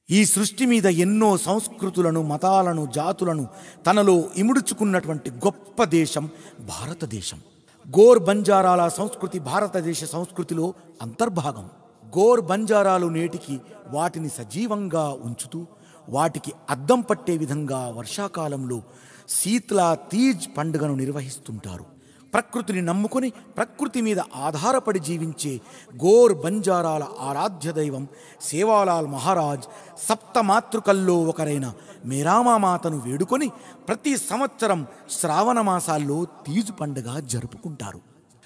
ఈ సృష్టి మీద ఎన్నో సంస్కృతులను, మతాలను, జాతులను తనలో ఇముడుచుకున్నటువంటి గొప్ప దేశం భారతదేశం. గోర్ బంజారాల సంస్కృతి భారతదేశ సంస్కృతిలో అంతర్భాగం. గోర్ బంజారాలు నేటికి వాటిని సజీవంగా ఉంచుతూ వాటికి అద్దం పట్టే విధంగా వర్షాకాలంలో శీత్లా తీజ్ పండుగను నిర్వహిస్తుంటారు. ప్రకృతిని నమ్ముకొని ప్రకృతి మీద ఆధారపడి జీవించే గోర్ బంజారాల ఆరాధ్య దైవం సేవాలాల్ మహారాజ్ సప్తమాతృకల్లో ఒకరైన మేరామామాతను వేడుకొని ప్రతి సంవత్సరం శ్రావణ మాసాల్లో తీజ్ పండుగ జరుపుకుంటారు.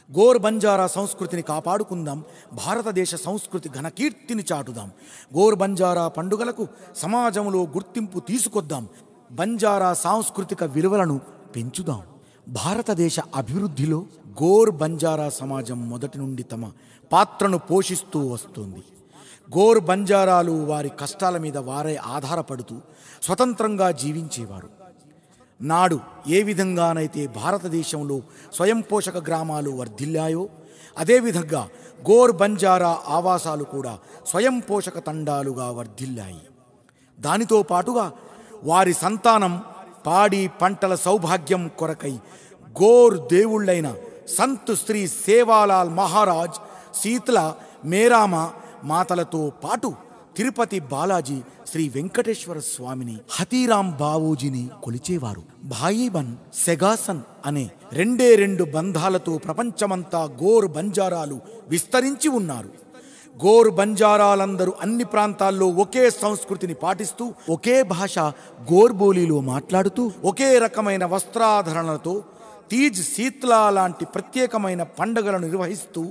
గోర్ బంజారా సంస్కృతిని కాపాడుకుందాం, భారతదేశ సంస్కృతి ఘనకీర్తిని చాటుదాం. గోర్ బంజారా పండుగలకు సమాజంలో గుర్తింపు తీసుకొద్దాం. బంజారా సాంస్కృతిక విలువలను పెంచుదాం. భారతదేశ అభివృద్ధిలో గోర్ బంజారా సమాజం మొదటి నుండి తమ పాత్రను పోషిస్తూ వస్తుంది. గోర్ బంజారాలు వారి కష్టాల మీద వారే ఆధారపడుతూ స్వతంత్రంగా జీవించేవారు. నాడు ఏ విధంగానైతే భారతదేశంలో స్వయం పోషక గ్రామాలు వర్ధిల్లాయో అదేవిధంగా గోర్ బంజారా ఆవాసాలు కూడా స్వయం పోషక తండాలుగా వర్ధిల్లాయి. దానితో పాటుగా వారి సంతానం పాడి పంటల సౌభాగ్యం కొరకై గోర్ దేవుళ్ళైన సంత్ శ్రీ సేవాలాల్ మహారాజ్, శీతల మేరామా మాతలతో పాటు తిరుపతి బాలాజీ, శ్రీ వెంకటేశ్వర స్వామిని, హతీరాం బావూజీని కొలిచేవారు. భాయిబన్ సెగాసన్ అనే రెండు బంధాలతో ప్రపంచమంతా గోర్ బంజారాలు విస్తరించి ఉన్నారు. గోర్ బంజారాలందరూ అన్ని ప్రాంతాల్లో ఒకే సంస్కృతిని పాటిస్తూ ఒకే భాష గోర్ బోలీలో మాట్లాడుతూ ఒకే రకమైన వస్త్రాధరణలతో తీజ్, శీత్లా లాంటి ప్రత్యేకమైన పండుగలను నిర్వహిస్తూ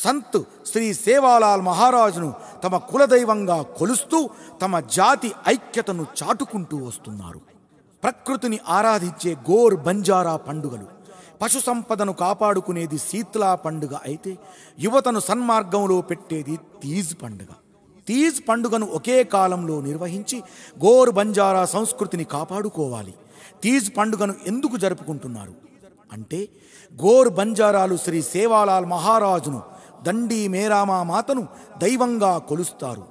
సంత్ శ్రీ సేవాలాల్ మహారాజును తమ కులదైవంగా కొలుస్తూ తమ జాతి ఐక్యతను చాటుకుంటూ వస్తున్నారు. ప్రకృతిని ఆరాధించే గోర్ బంజారా పండుగలు, పశు సంపదను కాపాడుకునేది శీత్లా పండుగ అయితే యువతను సన్మార్గంలో పెట్టేది తీజ్ పండుగ. తీజ్ పండుగను ఒకే కాలంలో నిర్వహించి గోర్ బంజారా సంస్కృతిని కాపాడుకోవాలి. తీజ్ పండుగను ఎందుకు జరుపుకుంటున్నారు అంటే గోర్ బంజారాలు శ్రీ సేవాలాల్ మహారాజును, దండి మేరామా మాతను దైవంగా కొలుస్తారు.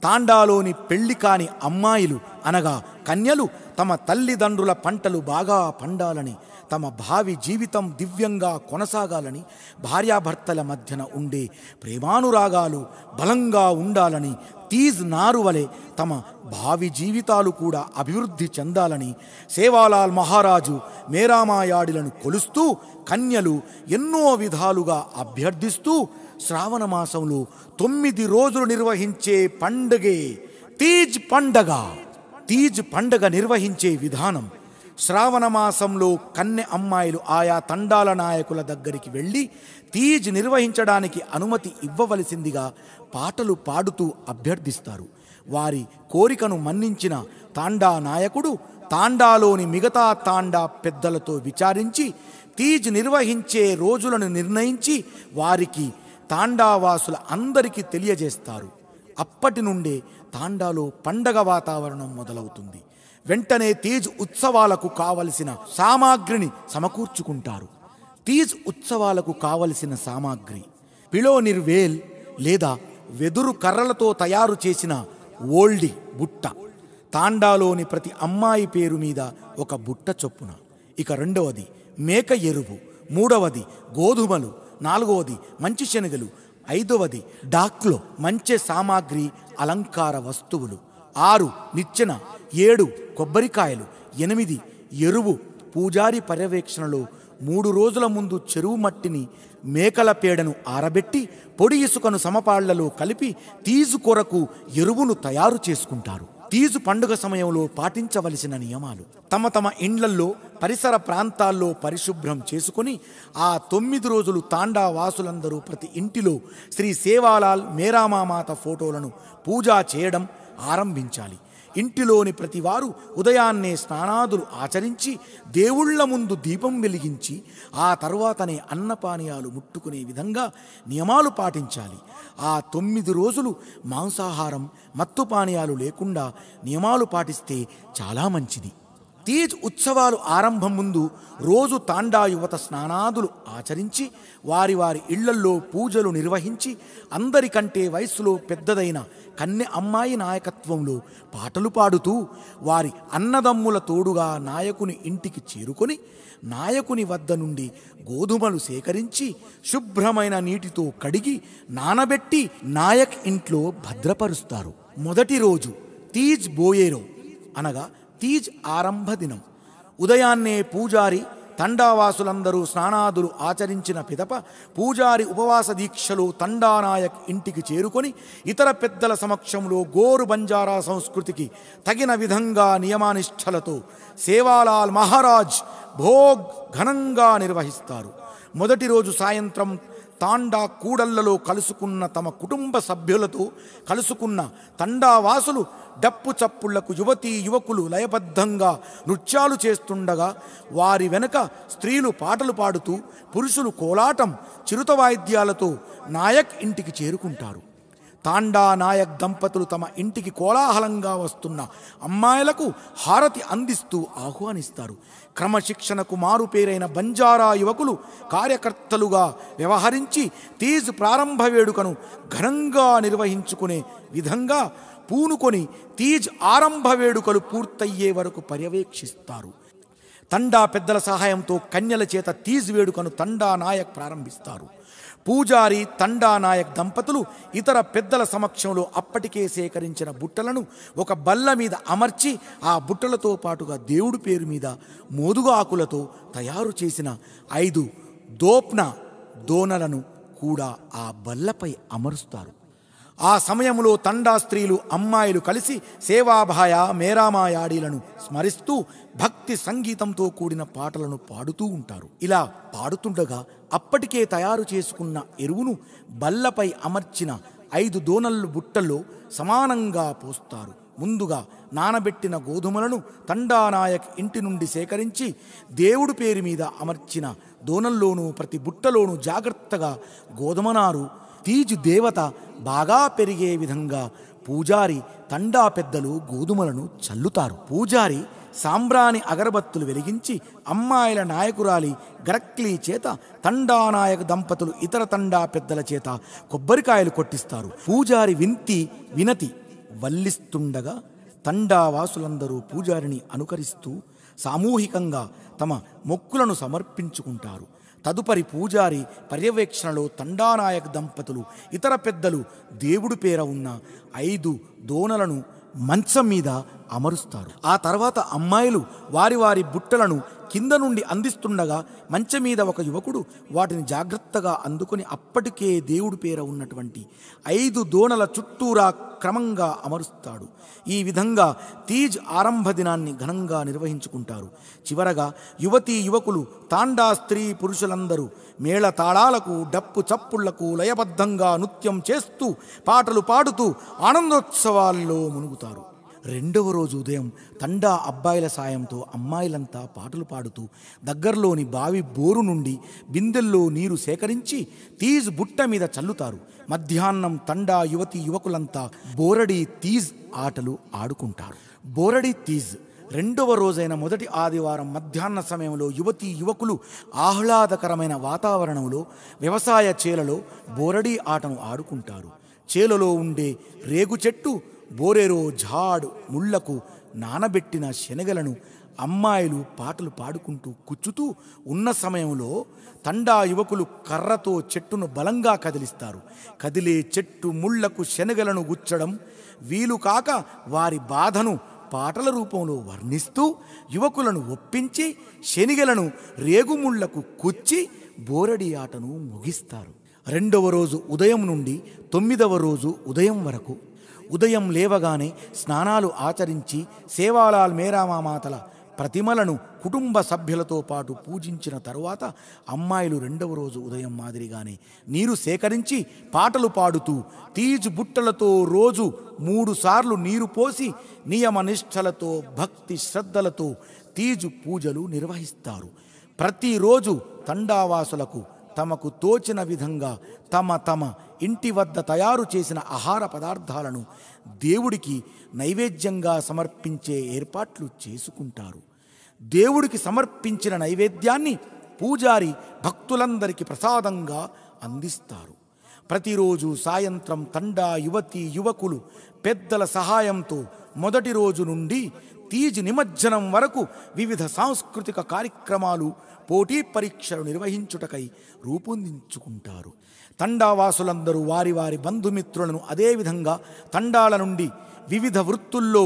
తాండాలోని పెళ్లి కాని అమ్మాయిలు అనగా కన్యలు తమ తల్లిదండ్రుల పంటలు బాగా పండాలని, తమ భావి జీవితం దివ్యంగా కొనసాగాలని, భార్యాభర్తల మధ్యన ఉండే ప్రేమానురాగాలు బలంగా ఉండాలని, తీజ్ నారు వలె తమ భావి జీవితాలు కూడా అభివృద్ధి చెందాలని సేవాలాల్ మహారాజు మేరామాయాడిలను కొలుస్తూ కన్యలు ఎన్నో విధాలుగా అభ్యర్థిస్తూ శ్రావణ మాసంలో 9 రోజులు నిర్వహించే పండుగే తీజ్ పండగ. తీజ్ పండగ నిర్వహించే విధానం: శ్రావణ మాసంలో కన్నె అమ్మాయిలు ఆయా తండాల నాయకుల దగ్గరికి వెళ్ళి తీజ్ నిర్వహించడానికి అనుమతి ఇవ్వవలసిందిగా పాటలు పాడుతూ అభ్యర్థిస్తారు. వారి కోరికను మన్నించిన తాండా నాయకుడు తాండాలోని మిగతా తాండా పెద్దలతో విచారించి తీజ్ నిర్వహించే రోజులను నిర్ణయించి వారికి తాండావాసుల అందరికీ తెలియజేస్తారు. అప్పటి నుండే తాండాలో పండగ వాతావరణం మొదలవుతుంది. వెంటనే తీజ్ ఉత్సవాలకు కావలసిన సామాగ్రిని సమకూర్చుకుంటారు. తీజ్ ఉత్సవాలకు కావలసిన సామాగ్రి పిలో నిర్వేల్ లేదా వెదురు కర్రలతో తయారు చేసిన ఓల్డి బుట్ట, తాండాలోని ప్రతి అమ్మాయి పేరు మీద ఒక బుట్ట చొప్పున. ఇక రెండవది మేక ఎరువు, మూడవది గోధుమలు, నాలుగవది మంచి శనగలు, ఐదవది డాక్లో మంచి సామాగ్రి, అలంకార వస్తువులు, 6 నిచ్చెన, 7 కొబ్బరికాయలు, 8 ఎరువు. పూజారి పర్యవేక్షణలో 3 రోజుల ముందు చెరువు మట్టిని, మేకల పేడను ఆరబెట్టి పొడి ఇసుకను సమపాళ్లలో కలిపి తీజు కొరకు ఎరువును తయారు చేసుకుంటారు. తీజు పండుగ సమయంలో పాటించవలసిన నియమాలు: తమ తమ ఇండ్లల్లో పరిసర ప్రాంతాల్లో పరిశుభ్రం చేసుకుని ఆ 9 రోజులు తాండా వాసులందరూ ప్రతి ఇంటిలో శ్రీ సేవాలాల్ మేరామామాత ఫోటోలను పూజా చేయడం ఆరంభించాలి. ఇంటిలోని ప్రతివారు ఉదయాన్నే స్నానాదులు ఆచరించి దేవుళ్ల ముందు దీపం వెలిగించి ఆ తరువాతనే అన్నపానీయాలు ముట్టుకునే విధంగా నియమాలు పాటించాలి. ఆ 9 రోజులు మాంసాహారం, మత్తు పానీయాలు లేకుండా నియమాలు పాటిస్తే చాలా మంచిది. తీజ్ ఉత్సవాలు ఆరంభం ముందు రోజు తాండా యువత స్నానాదులు ఆచరించి వారి వారి ఇళ్లల్లో పూజలు నిర్వహించి అందరికంటే వయస్సులో పెద్దదైన కన్నె అమ్మాయి నాయకత్వంలో పాటలు పాడుతూ వారి అన్నదమ్ముల తోడుగా నాయకుని ఇంటికి చేరుకొని నాయకుని వద్ద నుండి గోధుమలు సేకరించి శుభ్రమైన నీటితో కడిగి నానబెట్టి నాయక్ ఇంట్లో భద్రపరుస్తారు. మొదటి రోజు తీజ్ బోయేరో అనగా తీజ్ ఆరంభ దినం. ఉదయాన్నే పూజారి తండావాసులందరూ స్నానాదులు ఆచరించిన పిదప పూజారి ఉపవాస దీక్షలో తండానాయక్ ఇంటికి చేరుకొని ఇతర పెద్దల సమక్షంలో గోరు బంజారా సంస్కృతికి తగిన విధంగా నియమానిష్టలతో సేవాలాల్ మహారాజ్ భోగ్ ఘనంగా నిర్వహిస్తారు. మొదటి రోజు సాయంత్రం తాండా కూడళ్లలో కలుసుకున్న తమ కుటుంబ సభ్యులతో కలుసుకున్న తండావాసులు డప్పు చప్పుళ్లకు యువతీ యువకులు లయబద్ధంగా నృత్యాలు చేస్తుండగా వారి వెనుక స్త్రీలు పాటలు పాడుతూ పురుషులు కోలాటం చిరుత వాయిద్యాలతో నాయక్ ఇంటికి చేరుకుంటారు. తాండా నాయక్ దంపతులు తమ ఇంటికి కోలాహలంగా వస్తున్న అమ్మాయిలకు హారతి అందిస్తూ ఆహ్వానిస్తారు. క్రమశిక్షణకు మారుపేరైన బంజారా యువకులు కార్యకర్తలుగా వ్యవహరించి తీజ్ ప్రారంభ వేడుకను ఘనంగా నిర్వహించుకునే విధంగా పూనుకొని తీజ్ ఆరంభ వేడుకలు పూర్తయ్యే వరకు పర్యవేక్షిస్తారు. తండా పెద్దల సహాయంతో కన్యల చేత తీజ్ వేడుకను తండా నాయక్ ప్రారంభిస్తారు. పూజారి తండా నాయక్ దంపతులు ఇతర పెద్దల సమక్షంలో అప్పటికే సేకరించిన బుట్టలను ఒక బల్ల మీద అమర్చి ఆ బుట్టలతో పాటుగా దేవుడి పేరు మీద మోదుగా ఆకులతో తయారు చేసిన 5 దోప్నా దోనలను కూడా ఆ బల్లపై అమరుస్తారు. ఆ సమయంలో తండా స్త్రీలు అమ్మాయిలు కలిసి సేవాభాయ మేరామాయాడీలను స్మరిస్తూ భక్తి సంగీతంతో కూడిన పాటలను పాడుతూ ఉంటారు. ఇలా పాడుతుండగా అప్పటికే తయారు చేసుకున్న ఎరువును బల్లపై అమర్చిన 5 దోనలు బుట్టల్లో సమానంగా పోస్తారు. ముందుగా నానబెట్టిన గోధుమలను తండానాయక్ ఇంటి నుండి సేకరించి దేవుడి పేరు మీద అమర్చిన దోనల్లోనూ ప్రతి బుట్టలోనూ జాగ్రత్తగా గోధుమనారు తీజ్ దేవత బాగా పెరిగే విధంగా పూజారి తండా పెద్దలు గోధుమలను చల్లుతారు. పూజారి సాంబ్రాణి అగరబత్తులు వెలిగించి అమ్మాయిల నాయకురాలి గరక్లీ చేత తండానాయక దంపతులు ఇతర తండా పెద్దల చేత కొబ్బరికాయలు కొట్టిస్తారు. పూజారి వినతి వల్లిస్తుండగా తండావాసులందరూ పూజారిని అనుకరిస్తూ సామూహికంగా తమ మొక్కులను సమర్పించుకుంటారు. తదుపరి పూజారి పర్యవేక్షణలో తండానాయక్ దంపతులు ఇతర పెద్దలు దేవుడి పేర ఉన్న 5 దోనలను మంచం మీద అమరుస్తారు. ఆ తర్వాత అమ్మాయిలు వారి వారి బుట్టలను కింద నుండి అందిస్తుండగా మంచం మీద ఒక యువకుడు వాటిని జాగ్రత్తగా అందుకొని అప్పటికే దేవుడి పేర ఉన్నటువంటి 5 దోనల చుట్టూరా క్రమంగా అమరుస్తాడు. ఈ విధంగా తీజ్ ఆరంభ దినాన్ని ఘనంగా నిర్వహించుకుంటారు. చివరగా యువతీ యువకులు తాండా స్త్రీ పురుషులందరూ మేళ తాళాలకు డప్పు చప్పుళ్లకు లయబద్ధంగా నృత్యం చేస్తూ పాటలు పాడుతూ ఆనందోత్సవాల్లో మునుగుతారు. రెండవ రోజు ఉదయం తండా అబ్బాయిల సాయంతో అమ్మాయిలంతా పాటలు పాడుతూ దగ్గరలోని బావి బోరు నుండి బిందెల్లో నీరు సేకరించి తీజ్ బుట్ట మీద చల్లుతారు. మధ్యాహ్నం తండా యువతి యువకులంతా బోరడి తీజ్ ఆటలు ఆడుకుంటారు. బోరడి తీజ్ రెండవ రోజైన మొదటి ఆదివారం మధ్యాహ్న సమయంలో యువతీ యువకులు ఆహ్లాదకరమైన వాతావరణంలో వ్యవసాయ చేలలో బోరడి ఆటను ఆడుకుంటారు. చేలలో ఉండే రేగు చెట్టు బోరెరో ఝాడ్ ముళ్లకు నానబెట్టిన శనగలను అమ్మాయిలు పాటలు పాడుకుంటూ కుచ్చుతూ ఉన్న సమయంలో తండా యువకులు కర్రతో చెట్టును బలంగా కదిలిస్తారు. కదిలే చెట్టు ముళ్లకు శనగలను గుచ్చడం వీలు కాక వారి బాధను పాటల రూపంలో వర్ణిస్తూ యువకులను ఒప్పించి శనిగలను రేగుముళ్లకు కుచ్చి బోరడి ఆటను ముగిస్తారు. రెండవ రోజు ఉదయం నుండి 9వ రోజు ఉదయం వరకు ఉదయం లేవగానే స్నానాలు ఆచరించి సేవాలాల్ మేరామామాతల ప్రతిమలను కుటుంబ సభ్యులతో పాటు పూజించిన తరువాత అమ్మాయిలు రెండవ రోజు ఉదయం మాదిరిగానే నీరు సేకరించి పాటలు పాడుతూ తీజ్ బుట్టలతో రోజు 3 సార్లు నీరు పోసి నియమనిష్టలతో భక్తి శ్రద్ధలతో తీజు పూజలు నిర్వహిస్తారు. ప్రతిరోజు తండావాసులకు తమకు తోచిన విధంగా తమ ఇంటి వద్ద తయారు చేసిన ఆహార పదార్థాలను దేవుడికి నైవేద్యంగా సమర్పించే ఏర్పాట్లు చేసుకుంటారు. దేవుడికి సమర్పించిన నైవేద్యాన్ని పూజారి భక్తులందరికీ ప్రసాదంగా అందిస్తారు. ప్రతిరోజు సాయంత్రం తండా యువతీ యువకులు పెద్దల సహాయంతో మొదటి రోజు నుండి తీజ్ నిమజ్జనం వరకు వివిధ సాంస్కృతిక కార్యక్రమాలు, పోటీ పరీక్షలు నిర్వహించుటకై రూపొందించుకుంటారు. తండావాసులందరూ వారి వారి బంధుమిత్రులను, అదేవిధంగా తండాల నుండి వివిధ వృత్తుల్లో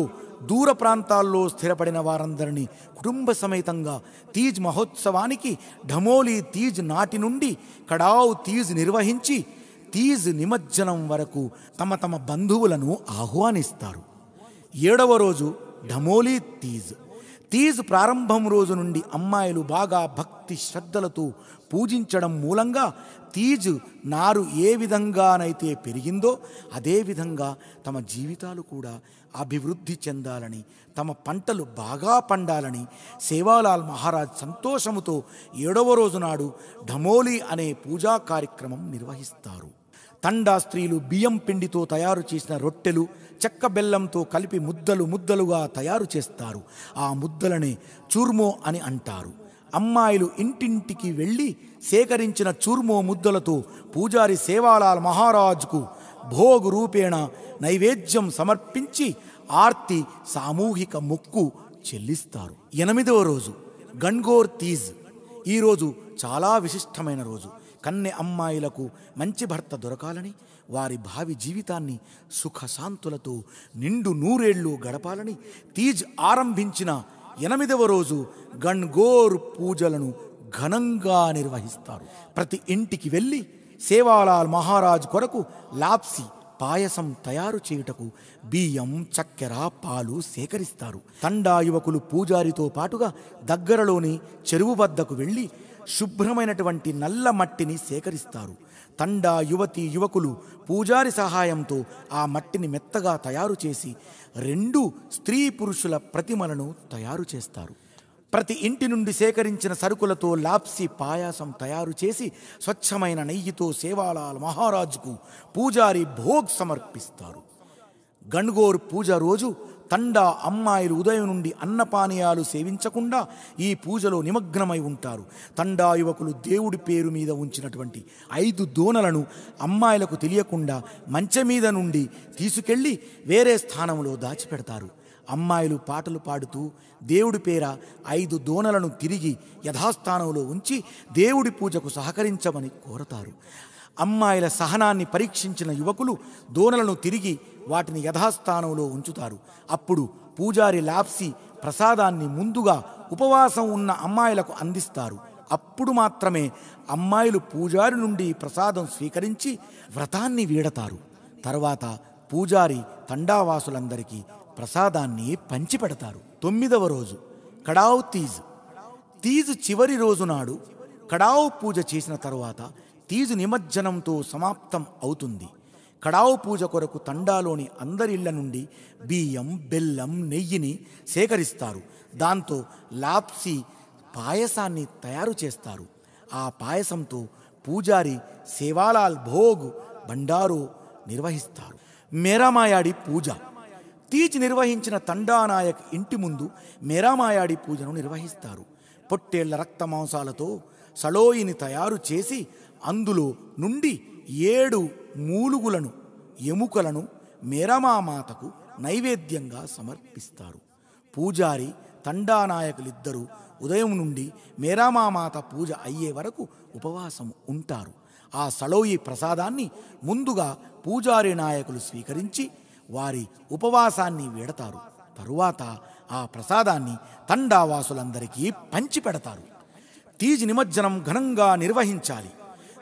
దూర ప్రాంతాల్లో స్థిరపడిన వారందరినీ కుటుంబ సమేతంగా తీజ్ మహోత్సవానికి ఢమోలీ తీజ్ నాటి నుండి కడావ్ తీజ్ నిర్వహించి తీజ్ నిమజ్జనం వరకు తమ తమ బంధువులను ఆహ్వానిస్తారు. 7వ రోజు ఢమోలీ తీజ్. తీజ్ ప్రారంభం రోజు నుండి అమ్మాయిలు బాగా భక్తి శ్రద్ధలతో పూజించడం మూలంగా తీజ్ నారు ఏ విధంగానైతే పెరిగిందో అదేవిధంగా తమ జీవితాలు కూడా అభివృద్ధి చెందాలని, తమ పంటలు బాగా పండాలని సేవాలాల్ మహారాజ్ సంతోషముతో 7వ రోజు నాడు ఢమోలీ అనే పూజా కార్యక్రమం నిర్వహిస్తారు. తండా స్త్రీలు బియ్యం పిండితో తయారు చేసిన రొట్టెలు చెక్క బెల్లంతో కలిపి ముద్దలు ముద్దలుగా తయారు చేస్తారు. ఆ ముద్దలనే చూర్మో అని అంటారు. అమ్మాయిలు ఇంటింటికి వెళ్ళి సేకరించిన చూర్మో ముద్దలతో పూజారి సేవాలాల్ మహారాజ్కు భోగ్ రూపేణ నైవేద్యం సమర్పించి ఆర్తి సామూహిక మొక్కు చెల్లిస్తారు. 8వ రోజు గణ్గోర్ తీజ్. ఈరోజు చాలా విశిష్టమైన రోజు. కన్నె అమ్మాయిలకు మంచి భర్త దొరకాలని, వారి భావి జీవితాన్ని సుఖశాంతులతో నిండు నూరేళ్లు గడపాలని తీజ్ ఆరంభించిన 8వ రోజు గణ్గోర్ పూజలను ఘనంగా నిర్వహిస్తారు. ప్రతి ఇంటికి వెళ్ళి సేవాలాల్ మహారాజ్ కొరకు లాప్సి పాయసం తయారు చేయుటకు బియ్యం, చక్కెర, పాలు సేకరిస్తారు. తండా యువకులు పూజారితో పాటుగా దగ్గరలోని చెరువు వద్దకు వెళ్ళి శుభ్రమైనటువంటి నల్ల మట్టిని సేకరిస్తారు. తండా యువతీ యువకులు పూజారి సహాయంతో ఆ మట్టిని మెత్తగా తయారు చేసి 2 స్త్రీ పురుషుల ప్రతిమలను తయారు చేస్తారు. ప్రతి ఇంటి నుండి సేకరించిన సరుకులతో లాప్సి పాయాసం తయారు చేసి స్వచ్ఛమైన నెయ్యితో సేవాలాల్ మహారాజుకు పూజారి భోగ్ సమర్పిస్తారు. గణ్గోర్ పూజ రోజు తండా అమ్మాయిలు ఉదయం నుండి అన్నపానీయాలు సేవించకుండా ఈ పూజలో నిమగ్నమై ఉంటారు. తండా యువకులు దేవుడి పేరు మీద ఉంచినటువంటి 5 దోనలను అమ్మాయిలకు తెలియకుండా మంచె మీద నుండి తీసుకెళ్లి వేరే స్థానంలో దాచిపెడతారు. అమ్మాయిలు పాటలు పాడుతూ దేవుడి పేర 5 దోనలను తిరిగి యథాస్థానంలో ఉంచి దేవుడి పూజకు సహకరించమని కోరతారు. అమ్మాయిల సహనాన్ని పరీక్షించిన యువకులు దోనలను తిరిగి వాటిని యథాస్థానంలో ఉంచుతారు. అప్పుడు పూజారి లాప్సి ప్రసాదాన్ని ముందుగా ఉపవాసం ఉన్న అమ్మాయిలకు అందిస్తారు. అప్పుడు మాత్రమే అమ్మాయిలు పూజారి నుండి ప్రసాదం స్వీకరించి వ్రతాన్ని వీడతారు. తర్వాత పూజారి తండావాసులందరికీ ప్రసాదాన్ని పంచిపెడతారు. 9వ రోజు కడావ్ తీజ్. తీజ్ చివరి రోజు నాడు కడావ్ పూజ చేసిన తరువాత తీజ్ నిమజ్జనంతో సమాప్తం అవుతుంది. కడావ్ పూజ కొరకు తండాలోని అందరిళ్ల నుండి బియ్యం, బెల్లం, నెయ్యిని సేకరిస్తారు. దాంతో లాప్సి పాయసాన్ని తయారు చేస్తారు. ఆ పాయసంతో పూజారి సేవాలాల్ భోగ్ బండారో నిర్వహిస్తారు. మేరామాయాడి పూజ. తీజ్ నిర్వహించిన తండానాయక్ ఇంటి ముందు మేరామాయాడి పూజను నిర్వహిస్తారు. పొట్టేళ్ల రక్త మాంసాలతో సళోయిని తయారు చేసి అందులో నుండి 7 మూలుగులను, ఎముకలను మేరామామాతకు నైవేద్యంగా సమర్పిస్తారు. పూజారి తండానాయకులిద్దరూ ఉదయం నుండి మేరామామాత పూజ అయ్యే వరకు ఉపవాసం ఉంటారు. ఆ సళోయి ప్రసాదాన్ని ముందుగా పూజారి నాయకులు స్వీకరించి వారి ఉపవాసాన్ని వీడతారు. తరువాత ఆ ప్రసాదాన్ని తండావాసులందరికీ పంచిపెడతారు. తీజ్ నిమజ్జనం ఘనంగా నిర్వహించాలి.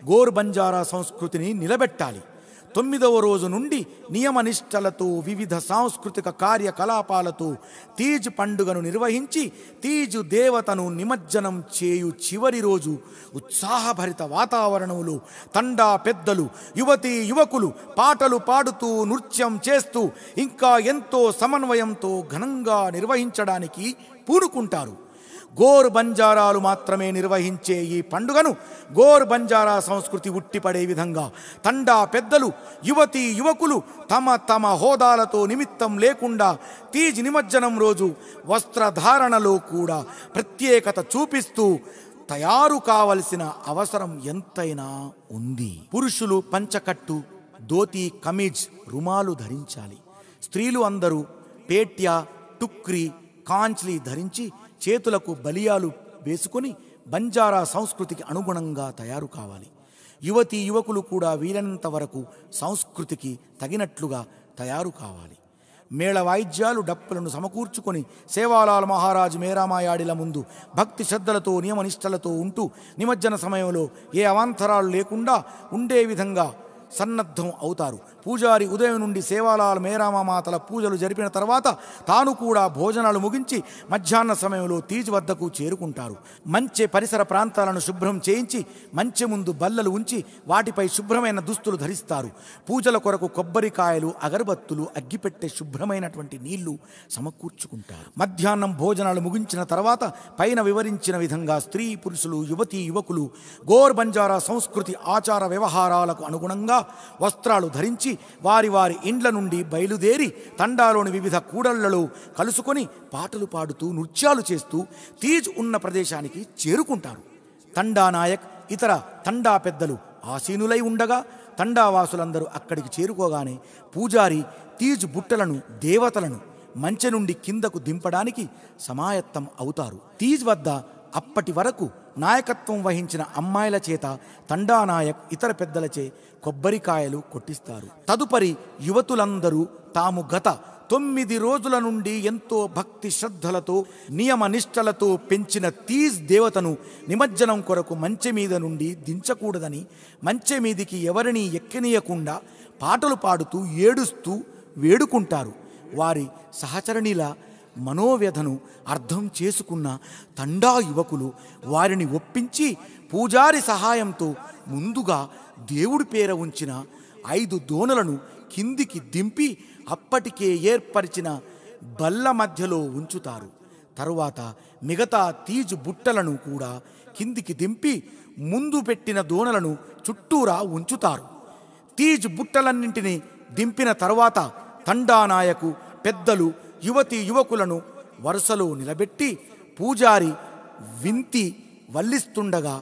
గోర్ బంజారా సంస్కృతిని నిలబెట్టాలి. 9వ రోజు నుండి నియమనిష్టలతో వివిధ సాంస్కృతిక కార్యకలాపాలతో తీజ్ పండుగను నిర్వహించి తీజ్ దేవతను నిమజ్జనం చేయు చివరి రోజు ఉత్సాహభరిత వాతావరణంలో తండా పెద్దలు, యువతీ యువకులు పాటలు పాడుతూ, నృత్యం చేస్తూ ఇంకా ఎంతో సమన్వయంతో ఘనంగా నిర్వహించడానికి పూనుకుంటారు. గోర్ బంజారాలు మాత్రమే నిర్వహించే ఈ పండుగను గోర్ బంజారా సంస్కృతి ఉట్టిపడే విధంగా తండా పెద్దలు, యువతీ యువకులు తమ తమ హోదాలతో నిమిత్తం లేకుండా తీజ్ నిమజ్జనం రోజు వస్త్రధారణలో కూడా ప్రత్యేకత చూపిస్తూ తయారు కావలసిన అవసరం ఎంతైనా ఉంది. పురుషులు పంచకట్టు, ధోతి, కమీజ్, రుమాలు ధరించాలి. స్త్రీలు అందరూ పేట్య, టుక్రి, కాంచ్లి ధరించి చేతులకు బలియాలు వేసుకొని బంజారా సంస్కృతికి అనుగుణంగా తయారు కావాలి. యువతీ యువకులు కూడా వీలైనంత వరకు సంస్కృతికి తగినట్లుగా తయారు కావాలి. మేళ వాయిద్యాలు, డప్పులను సమకూర్చుకొని సేవాలాల్ మహారాజ్ మేరామాయాడిల ముందు భక్తి శ్రద్ధలతో నియమనిష్టలతో ఉంటూ నిమజ్జన సమయంలో ఏ అవాంతరాలు లేకుండా ఉండే విధంగా సన్నద్ధం అవుతారు. పూజారి ఉదయం నుండి సేవాలాల్ మేరామాతల పూజలు జరిపిన తర్వాత తాను కూడా భోజనాలు ముగించి మధ్యాహ్న సమయంలో తీజ్ వద్దకు చేరుకుంటారు. మంచె పరిసర ప్రాంతాలను శుభ్రం చేయించి మంచె ముందు బల్లలు ఉంచి వాటిపై శుభ్రమైన దుస్తులు ధరిస్తారు. పూజల కొరకు కొబ్బరికాయలు, అగరబత్తులు, అగ్గిపెట్టె, శుభ్రమైనటువంటి నీళ్లు సమకూర్చుకుంటారు. మధ్యాహ్నం భోజనాలు ముగించిన తర్వాత పైన వివరించిన విధంగా స్త్రీ పురుషులు, యువతీ యువకులు గోర్ బంజారా సంస్కృతి ఆచార వ్యవహారాలకు అనుగుణంగా వస్త్రాలు ధరించి వారి వారి ఇండ్ల నుండి బయలుదేరి తండాలోని వివిధ కూడళ్లలో కలుసుకొని పాటలు పాడుతూ నృత్యాలు చేస్తూ తీజ్ ఉన్న ప్రదేశానికి చేరుకుంటారు. తండా నాయక్, ఇతర తండా పెద్దలు ఆసీనులై ఉండగా తండావాసులందరూ అక్కడికి చేరుకోగానే పూజారి తీజ్ బుట్టలను, దేవతలను మంచె నుండి కిందకు దింపడానికి సమాయత్తం అవుతారు. తీజ్ వద్ద అప్పటి వరకు నాయకత్వం వహించిన అమ్మాయిల చేత తండా నాయక్ ఇతర పెద్దలచే కొబ్బరికాయలు కొట్టిస్తారు. తదుపరి యువతులందరూ తాము గత 9 రోజుల నుండి ఎంతో భక్తి శ్రద్ధలతో నియమ నిష్టలతో పెంచిన తీజ్ దేవతను నిమజ్జనం కొరకు మంచె మీద నుండి దించకూడదని మంచె మీదికి ఎవరినీ ఎక్కనీయకుండా పాటలు పాడుతూ ఏడుస్తూ వేడుకుంటారు. వారి సహచరణిల మనోవ్యధను అర్థం చేసుకున్న తండా యువకులు వారిని ఒప్పించి పూజారి సహాయంతో ముందుగా దేవుడి పేర ఉంచిన 5 దోణలను కిందికి దింపి అప్పటికే ఏర్పరిచిన బల్ల మధ్యలో ఉంచుతారు. తరువాత మిగతా తీజ్ బుట్టలను కూడా కిందికి దింపి ముందు పెట్టిన దోణలను చుట్టూరా ఉంచుతారు. తీజ్ బుట్టలన్నింటినీ దింపిన తరువాత తండా నాయకు, పెద్దలు, యువతీ యువకులను వరుసలో నిలబెట్టి పూజారి వింతి వల్లిస్తుండగా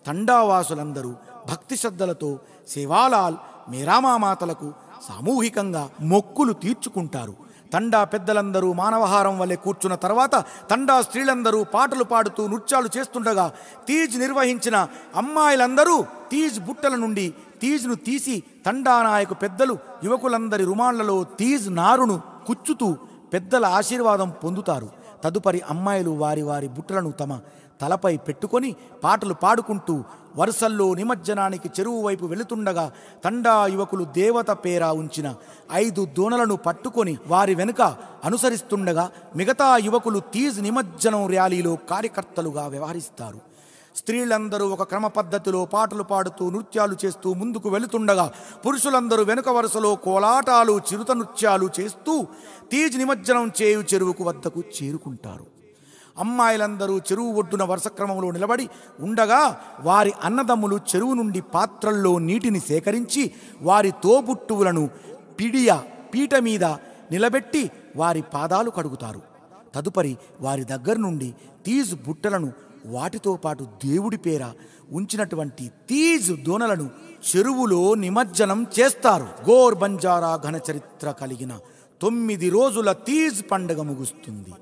తండావాసులందరూ భక్తి శ్రద్ధలతో సేవాలాల్ మేరామాతలకు సామూహికంగా మొక్కులు తీర్చుకుంటారు. తండా పెద్దలందరూ మానవహారం వల్లే కూర్చున్న తర్వాత తండా స్త్రీలందరూ పాటలు పాడుతూ నృత్యాలు చేస్తుండగా తీజ్ నిర్వహించిన అమ్మాయిలందరూ తీజ్ బుట్టల నుండి తీజ్ను తీసి తండా నాయకు, పెద్దలు, యువకులందరి రుమాళ్లలో తీజ్ నారును కుచ్చుతూ పెద్దల ఆశీర్వాదం పొందుతారు. తదుపరి అమ్మాయిలు వారి వారి బుట్టలను తమ తలపై పెట్టుకొని పాటలు పాడుకుంటూ వరుసల్లో నిమజ్జనానికి చెరువు వైపు వెళుతుండగా తండా యువకులు దేవత పేర ఉంచిన 5 దోణలను పట్టుకొని వారి వెనుక అనుసరిస్తుండగా మిగతా యువకులు తీజ్ నిమజ్జనం ర్యాలీలో కార్యకర్తలుగా వ్యవహరిస్తారు. స్త్రీలందరూ ఒక క్రమ పద్ధతిలో పాటలు పాడుతూ నృత్యాలు చేస్తూ ముందుకు వెళుతుండగా పురుషులందరూ వెనుక వరుసలో కోలాటాలు, చిరుత నృత్యాలు చేస్తూ తీజ్ నిమజ్జనం చేయు చెరువుకు వద్దకు చేరుకుంటారు. అమ్మాయిలందరూ చెరువు ఒడ్డున వరుస క్రమంలో నిలబడి ఉండగా వారి అన్నదమ్ములు చెరువు నుండి పాత్రల్లో నీటిని సేకరించి వారి తోబుట్టువులను పీట మీద నిలబెట్టి వారి పాదాలు కడుగుతారు. తదుపరి వారి దగ్గర నుండి తీజ్ బుట్టలను వాటితో పాటు దేవుడి పేర ఉంచినటువంటి తీజ్ దోణలను చెరువులో నిమజ్జనం చేస్తారు. గోర్ బంజారా ఘన చరిత్ర కలిగిన 9 రోజుల తీజ్ పండుగ ముగుస్తుంది.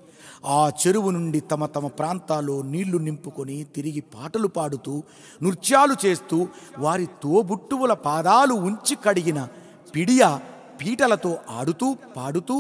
ఆ చెరువు నుండి తమ తమ ప్రాంతాల్లో నీళ్లు నింపుకొని తిరిగి పాటలు పాడుతూ నృత్యాలు చేస్తూ వారి తోబుట్టువుల పాదాలు ఉంచి కడిగిన పీటలతో ఆడుతూ పాడుతూ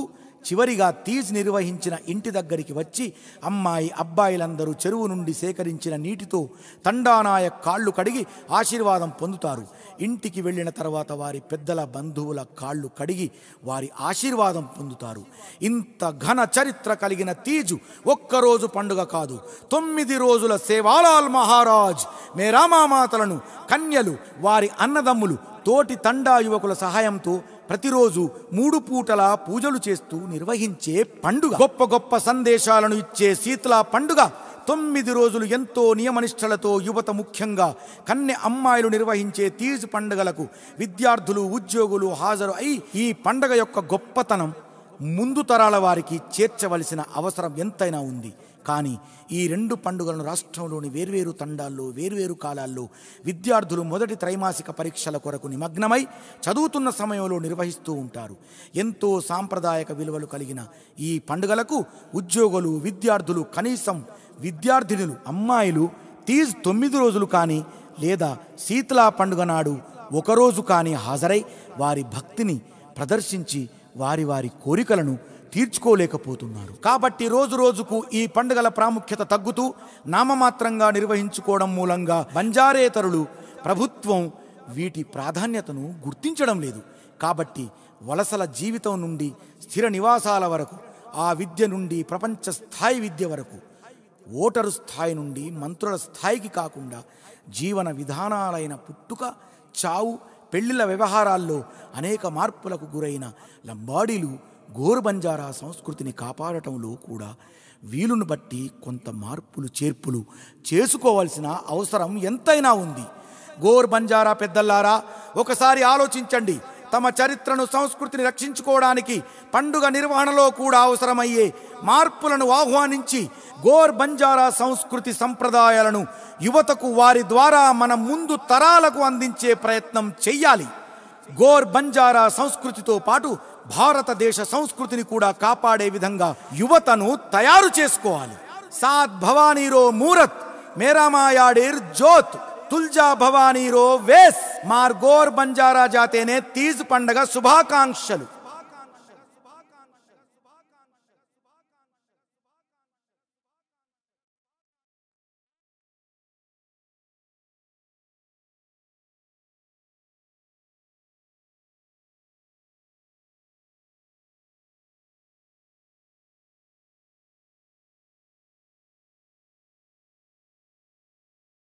చివరిగా తీజ్ నిర్వహించిన ఇంటి దగ్గరికి వచ్చి అమ్మాయి, అబ్బాయిలందరూ చెరువు నుండి సేకరించిన నీటితో తండానాయక్ కాళ్ళు కడిగి ఆశీర్వాదం పొందుతారు. ఇంటికి వెళ్ళిన తర్వాత వారి పెద్దల బంధువుల కాళ్ళు కడిగి వారి ఆశీర్వాదం పొందుతారు. ఇంత ఘన చరిత్ర కలిగిన తీజు ఒక్కరోజు పండుగ కాదు, 9 రోజుల సేవాలాల్ మహారాజ్ మేరామాతలను కన్యలు, వారి అన్నదమ్ములు, తోటి తండా యువకుల సహాయంతో ప్రతిరోజు 3 పూటల పూజలు చేస్తూ నిర్వహించే పండుగ. గొప్ప గొప్ప సందేశాలను ఇచ్చే శీతల పండుగ 9 రోజులు ఎంతో నియమనిష్టలతో యువత, ముఖ్యంగా కన్నె అమ్మాయిలు నిర్వహించే తీజ్ పండుగలకు విద్యార్థులు, ఉద్యోగులు హాజరు అయి ఈ పండుగ యొక్క గొప్పతనం ముందు తరాల వారికి చేర్చవలసిన అవసరం ఎంతైనా ఉంది. కానీ ఈ 2 పండుగలను రాష్ట్రంలోని వేర్వేరు తండాల్లో వేర్వేరు కాలాల్లో విద్యార్థులు మొదటి త్రైమాసిక పరీక్షల కొరకు నిమగ్నమై చదువుతున్న సమయంలో నిర్వహిస్తూ ఉంటారు. ఎంతో సాంప్రదాయక విలువలు కలిగిన ఈ పండుగలకు ఉద్యోగులు, విద్యార్థులు, కనీసం విద్యార్థినులు, అమ్మాయిలు తీజ్ 9 రోజులు కానీ లేదా శీతలా పండుగ నాడు ఒకరోజు కానీ హాజరై వారి భక్తిని ప్రదర్శించి వారి వారి కోరికలను తీర్చుకోలేకపోతున్నారు. కాబట్టి రోజు రోజుకు ఈ పండుగల ప్రాముఖ్యత తగ్గుతూ నామమాత్రంగా నిర్వహించుకోవడం మూలంగా బంజారేతరులు, ప్రభుత్వం వీటి ప్రాధాన్యతను గుర్తించడం లేదు. కాబట్టి వలసల జీవితం నుండి స్థిర నివాసాల వరకు, ఆ విద్య నుండి ప్రపంచ స్థాయి విద్య వరకు, ఓటరు స్థాయి నుండి మంత్రుల స్థాయికి కాకుండా జీవన విధానాలైన పుట్టుక, చావు, పెళ్లిళ్ల వ్యవహారాల్లో అనేక మార్పులకు గురైన లంబాడీలు గోర్ బంజారా సంస్కృతిని కాపాడటంలో కూడా వీలును బట్టి కొంత మార్పులు చేర్పులు చేసుకోవాల్సిన అవసరం ఎంతైనా ఉంది. గోర్ బంజారా పెద్దల్లారా, ఒకసారి ఆలోచించండి. తమ చరిత్రను, సంస్కృతిని రక్షించుకోవడానికి పండుగ నిర్వహణలో కూడా అవసరమయ్యే మార్పులను ఆహ్వానించి గోర్ బంజారా సంస్కృతి సంప్రదాయాలను యువతకు వారి ద్వారా మన ముందు తరాలకు అందించే ప్రయత్నం చెయ్యాలి. గోర్ బంజారా సంస్కృతితో పాటు భారతదేశ సంస్కృతిని కూడా కాపాడే విధంగా యువతను తయారు చేసుకోవాలి. సాత్ భవానీరో మూరత్, మేరా మాయాడేర్ జ్యోత్, తుల్జా భవానీరో వేస్. మార్ గోర్ బంజారా జాతేనే తీజ్ పండగ శుభాకాంక్షలు.